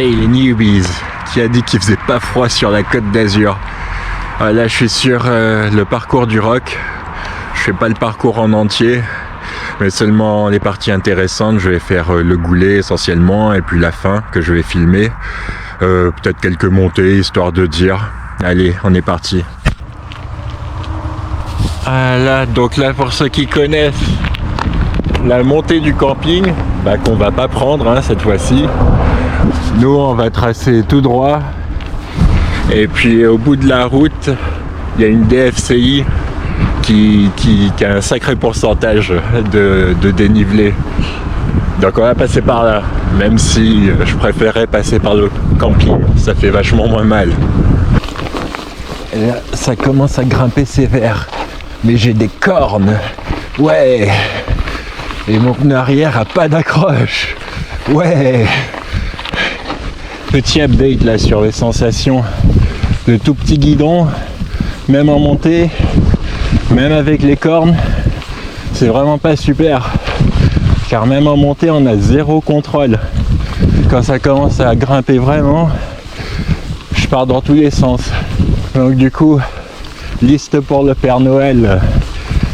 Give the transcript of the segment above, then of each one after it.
Hey les newbies, qui a dit qu'il faisait pas froid sur la Côte d'Azur? Là je suis sur le parcours du Roc. Je fais pas le parcours en entier, mais seulement les parties intéressantes. Je vais faire le goulet essentiellement et puis la fin que je vais filmer. Peut-être quelques montées histoire de dire. Allez, on est parti. Là, donc là pour ceux qui connaissent la montée du camping, qu'on va pas prendre cette fois-ci. Nous on va tracer tout droit et puis au bout de la route il y a une DFCI qui a un sacré pourcentage de dénivelé, donc on va passer par là, même si je préférais passer par le camping, ça fait vachement moins mal. Et là ça commence à grimper sévère, mais j'ai des cornes, ouais, et mon pneu arrière a pas d'accroche, ouais. Petit update là sur les sensations. Le tout petit guidon, même en montée, même avec les cornes, c'est vraiment pas super. Car même en montée, on a zéro contrôle. Quand ça commence à grimper vraiment, je pars dans tous les sens. Donc du coup, liste pour le Père Noël,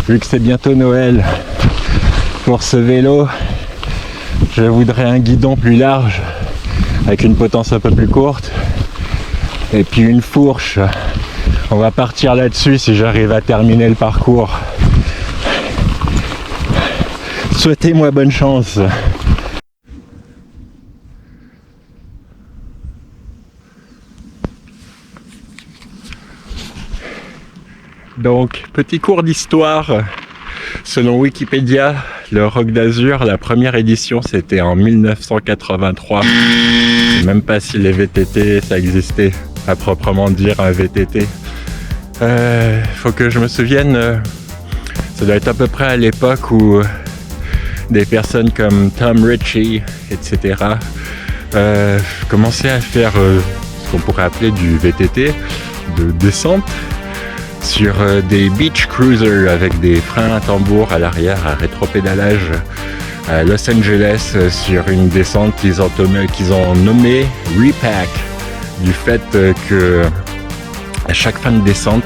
vu que c'est bientôt Noël. Pour ce vélo, je voudrais un guidon plus large, avec une potence un peu plus courte, et puis une fourche. On va partir là-dessus si j'arrive à terminer le parcours. Souhaitez-moi bonne chance. Donc, petit cours d'histoire. Selon Wikipédia, le Roc d'Azur, la première édition, c'était en 1983. Je sais même pas si les VTT, ça existait, à proprement dire un VTT. Faut que je me souvienne, ça doit être à peu près à l'époque où des personnes comme Tom Ritchie, etc. Commençaient à faire ce qu'on pourrait appeler du VTT, de descente, sur des beach cruisers avec des freins à tambour à l'arrière, à rétropédalage à Los Angeles, sur une descente qu'ils ont nommée Repack, du fait que à chaque fin de descente,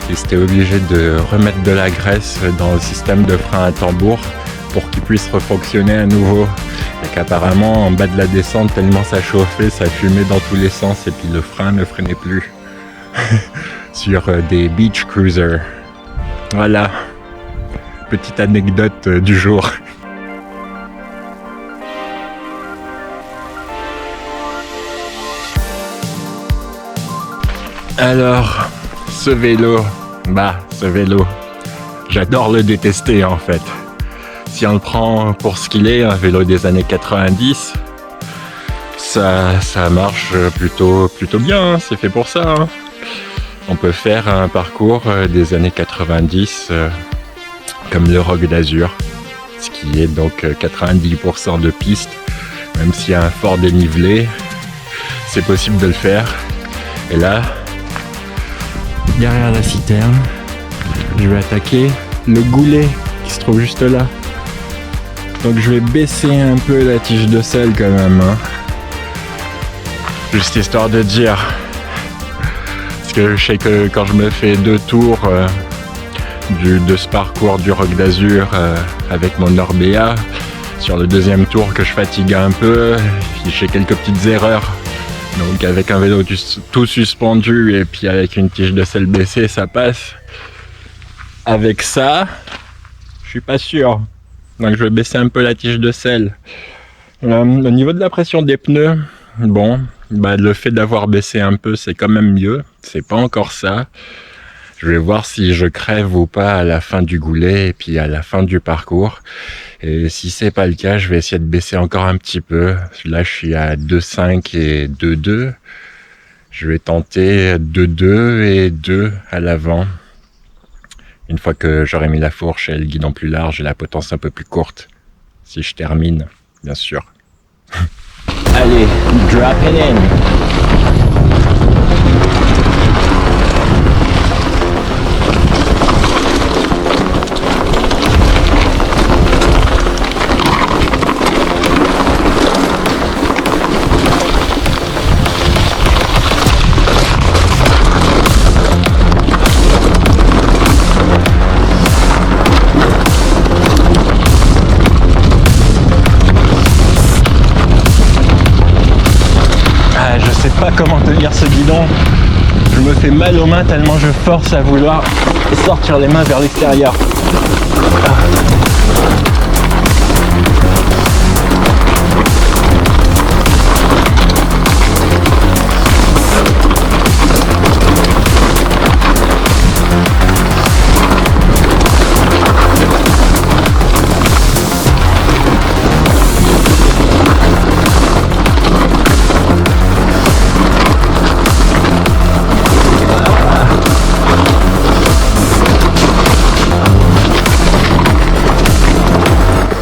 ils étaient obligés de remettre de la graisse dans le système de frein à tambour pour qu'il puisse refonctionner à nouveau. Et qu'apparemment en bas de la descente, tellement ça chauffait, ça fumait dans tous les sens et puis le frein ne freinait plus. Sur des beach cruisers. Voilà, petite anecdote du jour. Alors, ce vélo, j'adore le détester en fait. Si on le prend pour ce qu'il est, un vélo des années 90, ça marche plutôt bien, c'est fait pour ça. On peut faire un parcours des années 90 comme le Roc d'Azur, ce qui est donc 90% de piste, même s'il y a un fort dénivelé, c'est possible de le faire. Et là, derrière la citerne, je vais attaquer le goulet qui se trouve juste là. Donc je vais baisser un peu la tige de sel quand même, juste histoire de dire. Que je sais que quand je me fais 2 tours de ce parcours du Roc d'Azur avec mon Orbea, sur le deuxième tour que je fatigue un peu, je fais quelques petites erreurs. Donc avec un vélo tout suspendu et puis avec une tige de sel baissée, ça passe. Avec ça, je suis pas sûr. Donc je vais baisser un peu la tige de sel. Au niveau de la pression des pneus, bon, le fait d'avoir baissé un peu, c'est quand même mieux. C'est pas encore ça. Je vais voir si je crève ou pas à la fin du goulet et puis à la fin du parcours. Et si c'est pas le cas, je vais essayer de baisser encore un petit peu. Là, je suis à 2,5 et 2,2. Je vais tenter 2,2 et 2 à l'avant. Une fois que j'aurai mis la fourche et le guidon plus large et la potence un peu plus courte. Si je termine, bien sûr. Allez, drop it in. tenir ce guidon. Je me fais mal aux mains tellement je force à vouloir sortir les mains vers l'extérieur.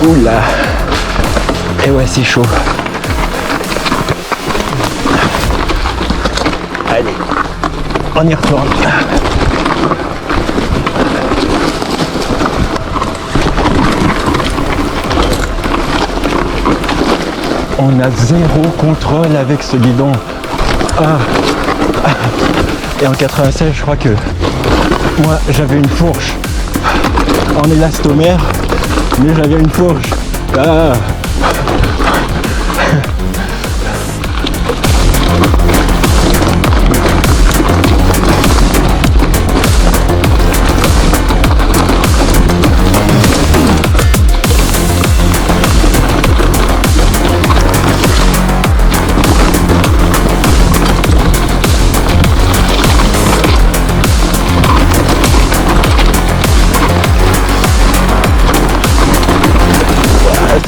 Oula. Et ouais, c'est chaud. Allez, on y retourne. On a zéro contrôle avec ce guidon. Et en 96, je crois que moi j'avais une fourche en élastomère. Mais j'avais une fourche.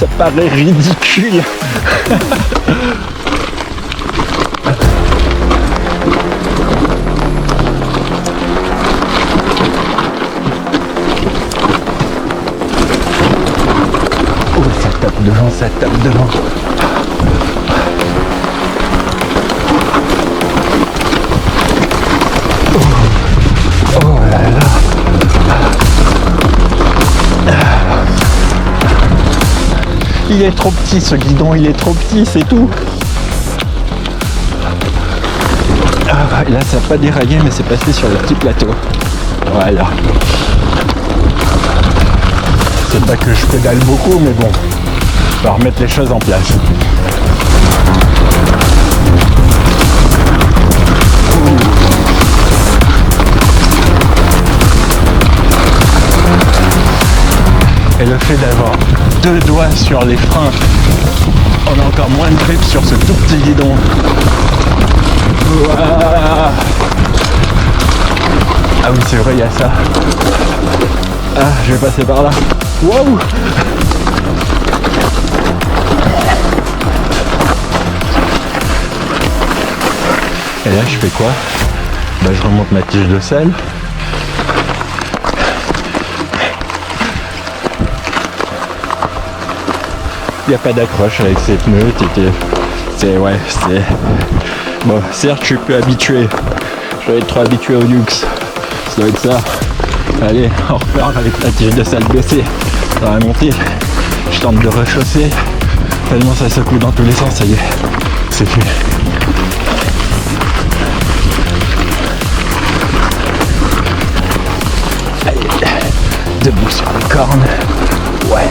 Ça paraît ridicule. Oh, ça tape devant, ça tape devant. Oh là là. Il est trop petit ce guidon, il est trop petit, c'est tout. Là ça n'a pas déraillé mais c'est passé sur le petit plateau. Voilà. C'est pas que je pédale beaucoup mais bon, on va remettre les choses en place. Et le fait d'avoir deux doigts sur les freins, on a encore moins de grip sur ce tout petit guidon. Ouah. Ah oui c'est vrai, il y a ça. Ah, je vais passer par là. Waouh. Et là je fais quoi? Bah je remonte ma tige de selle. Il n'y a pas d'accroche avec ces pneus, c'est bon, certes je suis peu habitué, je dois être trop habitué au luxe, ça doit être ça. Allez, on repart avec la tige de selle baissée, ça va monter, je tente de rechausser, tellement ça secoue dans tous les sens, ça y est, c'est fait. Allez, debout sur les cornes, ouais.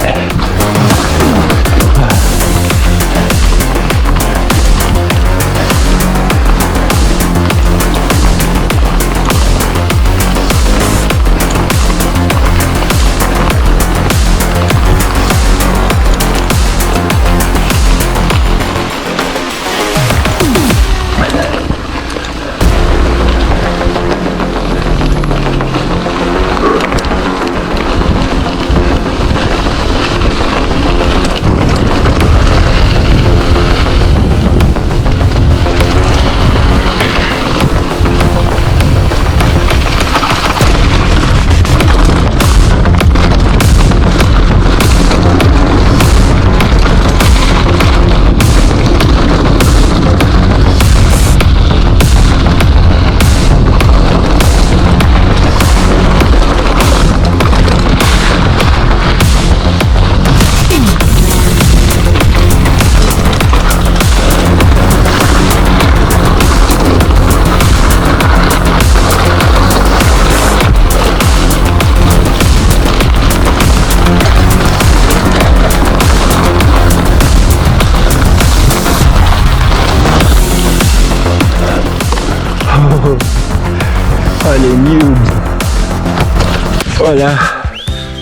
Voilà,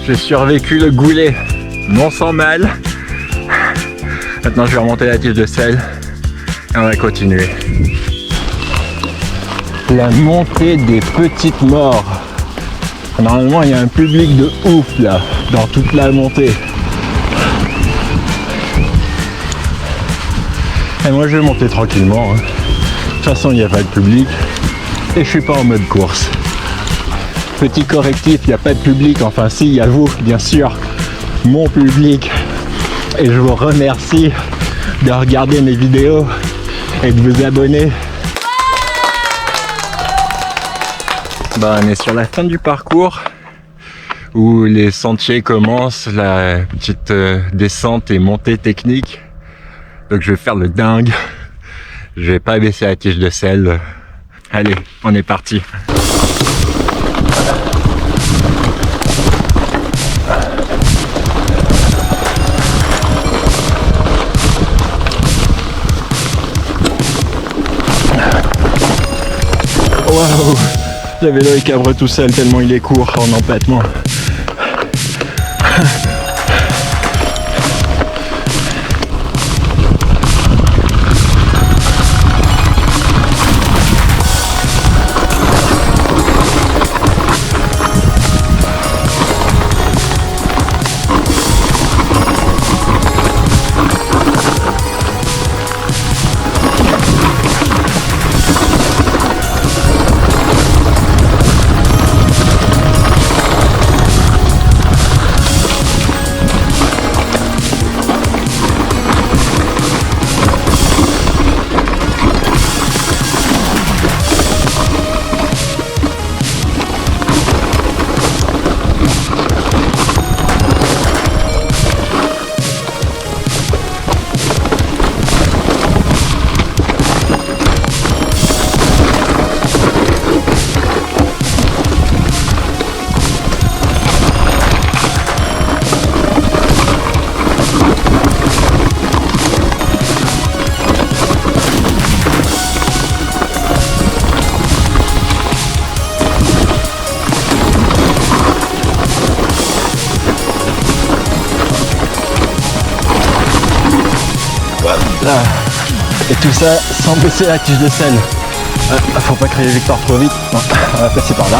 j'ai survécu le goulet, non sans mal. Maintenant je vais remonter la tige de sel et on va continuer. La montée des petites morts. Normalement il y a un public de ouf là, dans toute la montée. Et moi je vais monter tranquillement. De toute façon il n'y a pas de public et je suis pas en mode course. Petit correctif, il n'y a pas de public, enfin si, il y a vous, bien sûr, mon public. Et je vous remercie de regarder mes vidéos et de vous abonner. Bah, on est sur la fin du parcours où les sentiers commencent, la petite descente et montée technique. Donc je vais faire le dingue. Je vais pas baisser la tige de sel. Allez, on est parti. Waouh, le vélo il cabre tout seul tellement il est court en empattement. Là. Et tout ça sans baisser la tige de sel. Faut pas créer Victor trop vite. Non, on va passer par là.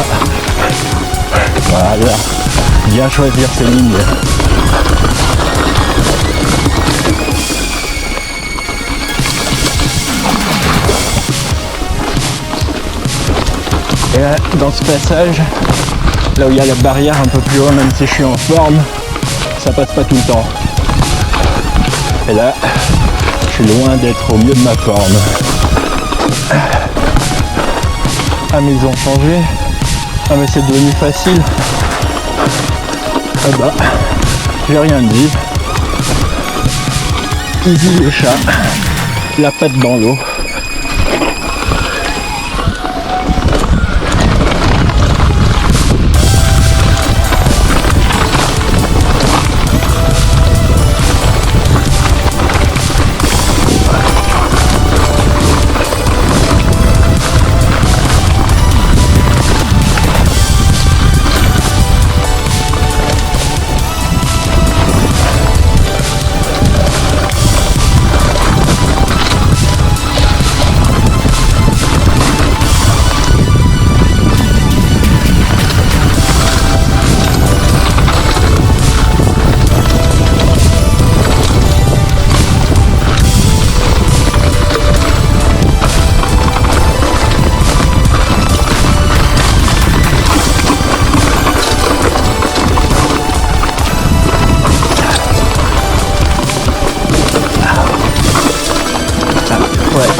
Voilà. Bien choisir ses lignes. Et là, dans ce passage, là où il y a la barrière un peu plus haut, même si je suis en forme, ça passe pas tout le temps. Et là, je suis loin d'être au mieux de ma forme. Ah mais ils ont changé. Ah mais c'est devenu facile. Ah bah, j'ai rien dit. Easy les chats. La patte dans l'eau.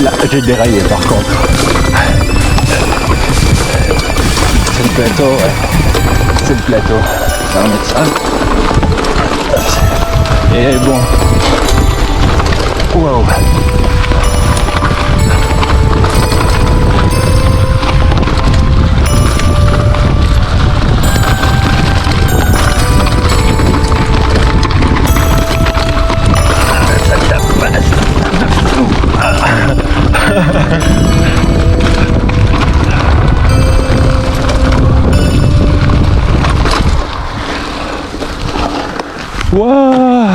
Là, j'ai déraillé par contre. C'est le plateau, ouais. C'est le plateau. Ça va mettre ça. Et bon. Wow. Waouh!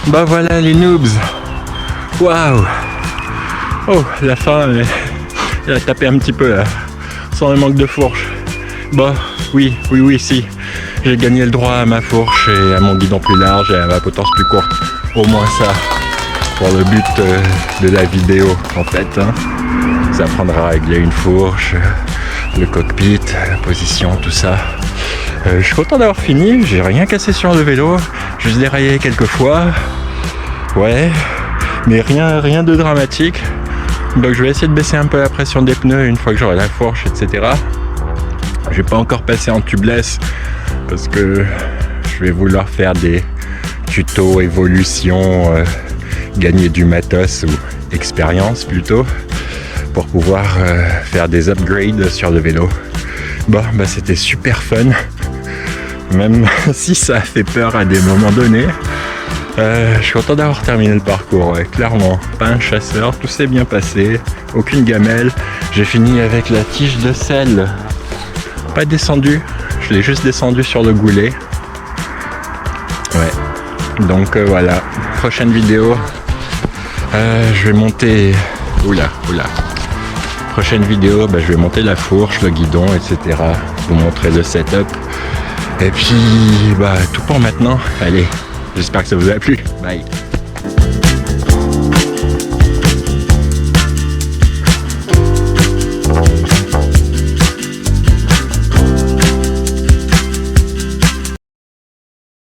Bah voilà les noobs. Waouh! Oh, la fin, elle a tapé un petit peu là, sans le manque de fourche. Bah oui, si. J'ai gagné le droit à ma fourche et à mon guidon plus large et à ma potence plus courte. Au moins ça, pour le but de la vidéo en fait. Hein. Ça apprendra à régler une fourche, le cockpit, la position, tout ça. Je suis content d'avoir fini, j'ai rien cassé sur le vélo, juste déraillé quelques fois. Ouais, mais rien de dramatique. Donc je vais essayer de baisser un peu la pression des pneus une fois que j'aurai la fourche, etc. Je vais pas encore passer en tubeless parce que je vais vouloir faire des tutos, évolution, gagner du matos ou expérience plutôt pour pouvoir faire des upgrades sur le vélo. Bon, bah c'était super fun, même si ça a fait peur à des moments donnés. Je suis content d'avoir terminé le parcours, ouais, clairement. Pas un chasseur, tout s'est bien passé, aucune gamelle. J'ai fini avec la tige de sel. Pas descendu, je l'ai juste descendu sur le goulet. Ouais, donc voilà, prochaine vidéo. Je vais monter... Oula. Prochaine vidéo, bah, je vais monter la fourche, le guidon, etc. Vous montrer le setup. Et puis, bah, tout pour maintenant. Allez, j'espère que ça vous a plu. Bye.